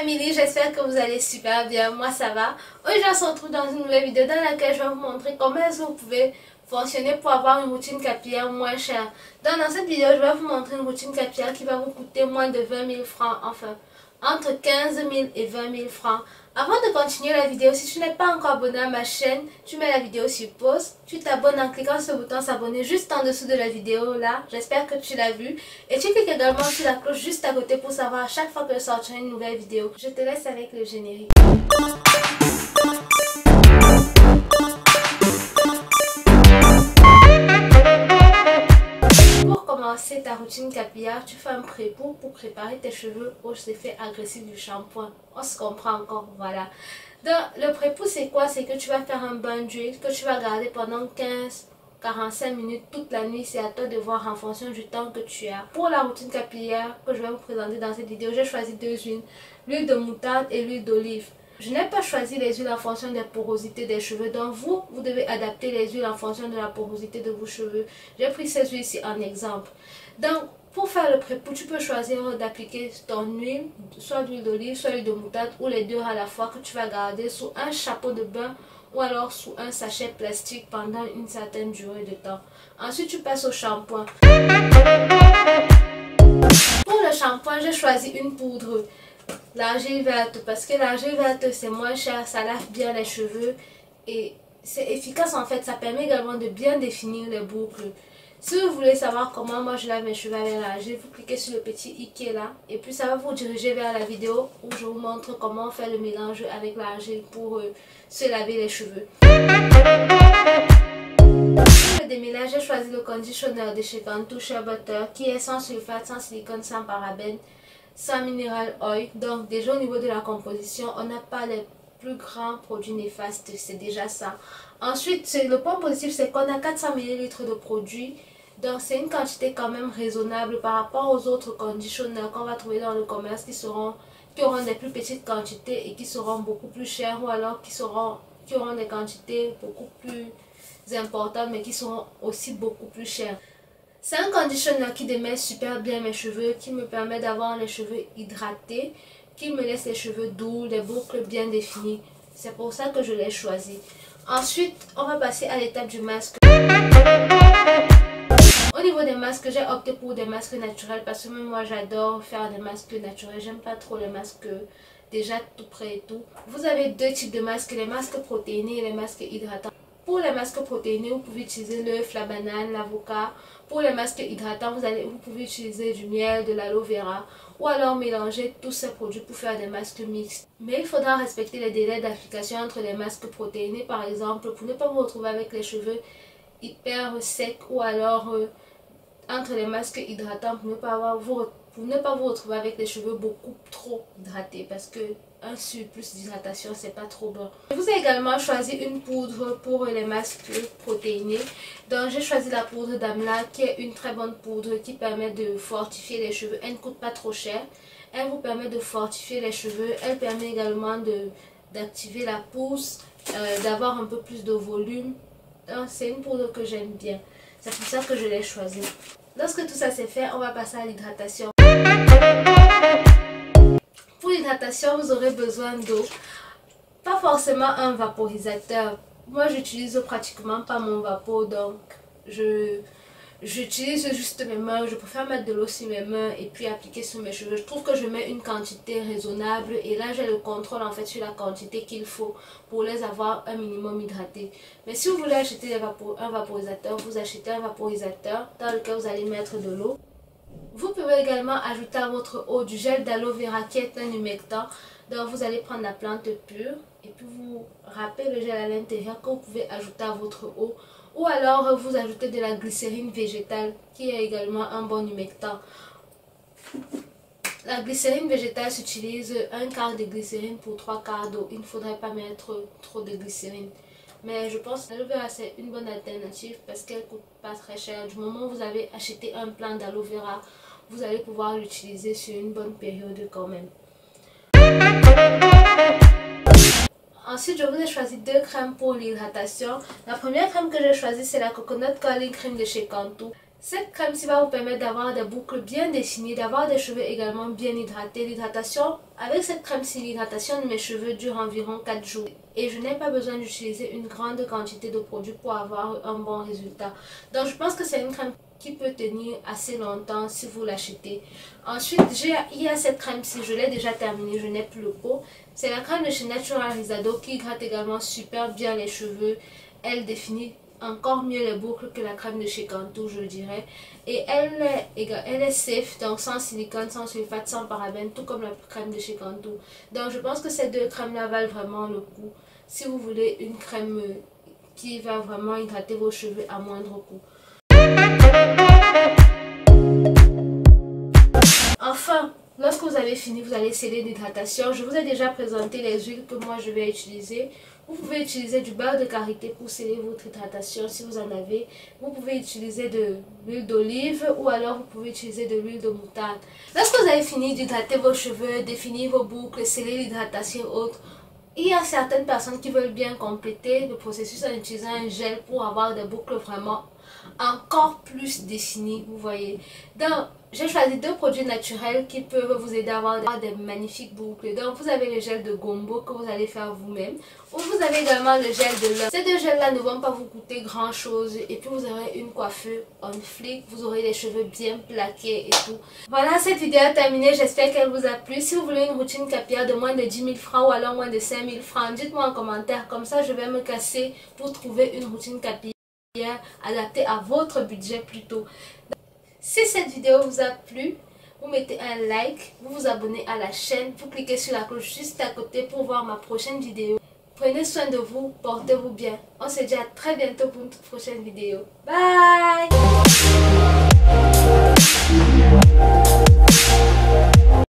famille, j'espère que vous allez super bien, moi ça va. Aujourd'hui on se retrouve dans une nouvelle vidéo dans laquelle je vais vous montrer comment est-ce que vous pouvez fonctionner pour avoir une routine capillaire moins chère. Donc dans cette vidéo je vais vous montrer une routine capillaire qui va vous coûter moins de 20 000 francs, enfin entre 15 000 et 20 000 francs. Avant de continuer la vidéo, si tu n'es pas encore abonné à ma chaîne, tu mets la vidéo sur pause, tu t'abonnes en cliquant sur le bouton s'abonner juste en dessous de la vidéo là, j'espère que tu l'as vu. Et tu cliques également sur la cloche juste à côté pour savoir à chaque fois que je sortirai une nouvelle vidéo. Je te laisse avec le générique. Pour commencer ta routine capillaire, tu fais un pré-pou pour préparer tes cheveux aux effets agressifs du shampoing. On se comprend encore, voilà. Donc, le pré-pou c'est quoi? C'est que tu vas faire un bain d'huile que tu vas garder pendant 15-45 minutes toute la nuit. C'est à toi de voir en fonction du temps que tu as. Pour la routine capillaire que je vais vous présenter dans cette vidéo, j'ai choisi deux huiles. L'huile de moutarde et l'huile d'olive. Je n'ai pas choisi les huiles en fonction des porosités des cheveux. Donc vous devez adapter les huiles en fonction de la porosité de vos cheveux. J'ai pris ces huiles ici en exemple. Donc pour faire le pré-pou, tu peux choisir d'appliquer ton huile, soit l'huile d'olive, soit l'huile de moutarde ou les deux à la fois que tu vas garder sous un chapeau de bain ou alors sous un sachet plastique pendant une certaine durée de temps. Ensuite tu passes au shampoing. Pour le shampoing, j'ai choisi une poudre. L'argile verte, parce que l'argile verte c'est moins cher, ça lave bien les cheveux et c'est efficace en fait, ça permet également de bien définir les boucles. Si vous voulez savoir comment moi je lave mes cheveux avec l'argile, vous cliquez sur le petit i qui est là et puis ça va vous diriger vers la vidéo où je vous montre comment on fait le mélange avec l'argile pour se laver les cheveux. Pour le démêlage, j'ai choisi le conditionneur de chez Cantu Shea Butter qui est sans sulfate, sans silicone, sans parabènes, sans mineral oil. Donc déjà au niveau de la composition, on n'a pas les plus grands produits néfastes, c'est déjà ça. Ensuite, le point positif, c'est qu'on a 400 ml de produit. Donc c'est une quantité quand même raisonnable par rapport aux autres conditionneurs qu'on va trouver dans le commerce qui auront des plus petites quantités et qui seront beaucoup plus chers, ou alors qui auront des quantités beaucoup plus importantes mais qui seront aussi beaucoup plus chères. C'est un conditionneur qui démêle super bien mes cheveux, qui me permet d'avoir les cheveux hydratés, qui me laisse les cheveux doux, les boucles bien définies. C'est pour ça que je l'ai choisi. Ensuite, on va passer à l'étape du masque. Au niveau des masques, j'ai opté pour des masques naturels parce que même moi j'adore faire des masques naturels. J'aime pas trop les masques déjà tout prêts et tout. Vous avez deux types de masques, les masques protéinés et les masques hydratants. Pour les masques protéinés, vous pouvez utiliser l'œuf, la banane, l'avocat. Pour les masques hydratants, vous pouvez utiliser du miel, de l'aloe vera ou alors mélanger tous ces produits pour faire des masques mixtes. Mais il faudra respecter les délais d'application entre les masques protéinés, par exemple, pour ne pas vous retrouver avec les cheveux hyper secs, ou alors entre les masques hydratants pour ne pas vous retrouver avec les cheveux beaucoup trop hydratés, parce que un surplus d'hydratation c'est pas trop bon. Je vous ai également choisi une poudre pour les masques protéinés. Donc j'ai choisi la poudre d'Amla qui est une très bonne poudre qui permet de fortifier les cheveux. Elle ne coûte pas trop cher. Elle vous permet de fortifier les cheveux. Elle permet également d'activer la pousse, d'avoir un peu plus de volume. C'est une poudre que j'aime bien. C'est pour ça que je l'ai choisie. Lorsque tout ça c'est fait, on va passer à l'hydratation. Pour l'hydratation, vous aurez besoin d'eau. Pas forcément un vaporisateur. Moi, j'utilise pratiquement pas mon vapo, donc j'utilise juste mes mains. Je préfère mettre de l'eau sur mes mains et puis appliquer sur mes cheveux. Je trouve que je mets une quantité raisonnable et là, j'ai le contrôle en fait sur la quantité qu'il faut pour les avoir un minimum hydratés. Mais si vous voulez acheter un vaporisateur, vous achetez un vaporisateur dans lequel vous allez mettre de l'eau. Vous pouvez également ajouter à votre eau du gel d'aloe vera qui est un humectant. Donc vous allez prendre la plante pure et puis vous râpez le gel à l'intérieur que vous pouvez ajouter à votre eau. Ou alors vous ajoutez de la glycérine végétale qui est également un bon humectant. La glycérine végétale s'utilise un quart de glycérine pour 3 quarts d'eau. Il ne faudrait pas mettre trop de glycérine. Mais je pense que l'aloe vera c'est une bonne alternative parce qu'elle ne coûte pas très cher. Du moment où vous avez acheté un plant d'aloe vera, vous allez pouvoir l'utiliser sur une bonne période quand même. Ensuite, je vous ai choisi deux crèmes pour l'hydratation. La première crème que j'ai choisie, c'est la Coconut Curling Cream de chez Cantu. Cette crème-ci va vous permettre d'avoir des boucles bien dessinées, d'avoir des cheveux également bien hydratés. L'hydratation, avec cette crème-ci, l'hydratation de mes cheveux dure environ 4 jours. Et je n'ai pas besoin d'utiliser une grande quantité de produit pour avoir un bon résultat. Donc je pense que c'est une crème qui peut tenir assez longtemps si vous l'achetez. Ensuite, il y a cette crème-ci, je l'ai déjà terminée, je n'ai plus le pot. C'est la crème de chez Natural Rizado qui hydrate également super bien les cheveux. Elle définit encore mieux les boucles que la crème de chez Cantu, je dirais. Et elle est safe, donc sans silicone, sans sulfate, sans parabènes, tout comme la crème de chez Cantu. Donc je pense que ces deux crèmes-là valent vraiment le coup si vous voulez une crème qui va vraiment hydrater vos cheveux à moindre coût. Enfin, lorsque vous avez fini, vous allez sceller l'hydratation. Je vous ai déjà présenté les huiles que moi je vais utiliser. Vous pouvez utiliser du beurre de karité pour sceller votre hydratation si vous en avez. Vous pouvez utiliser de l'huile d'olive ou alors vous pouvez utiliser de l'huile de moutarde. Lorsque vous avez fini d'hydrater vos cheveux, définir vos boucles, sceller l'hydratation et autres, il y a certaines personnes qui veulent bien compléter le processus en utilisant un gel pour avoir des boucles vraiment encore plus dessinées, vous voyez. Donc, j'ai choisi deux produits naturels qui peuvent vous aider à avoir des magnifiques boucles. Donc, vous avez le gel de Gombo que vous allez faire vous-même. Ou vous avez également le gel de l'œuf. Ces deux gels-là ne vont pas vous coûter grand-chose. Et puis, vous aurez une coiffure on flic. Vous aurez les cheveux bien plaqués et tout. Voilà, cette vidéo est terminée. J'espère qu'elle vous a plu. Si vous voulez une routine capillaire de moins de 10 000 francs ou alors moins de 5 000 francs, dites-moi en commentaire. Comme ça, je vais me casser pour trouver une routine capillaire adaptée à votre budget plutôt. Si cette vidéo vous a plu, vous mettez un like, vous vous abonnez à la chaîne, vous cliquez sur la cloche juste à côté pour voir ma prochaine vidéo. Prenez soin de vous, portez-vous bien. On se dit à très bientôt pour une toute prochaine vidéo. Bye!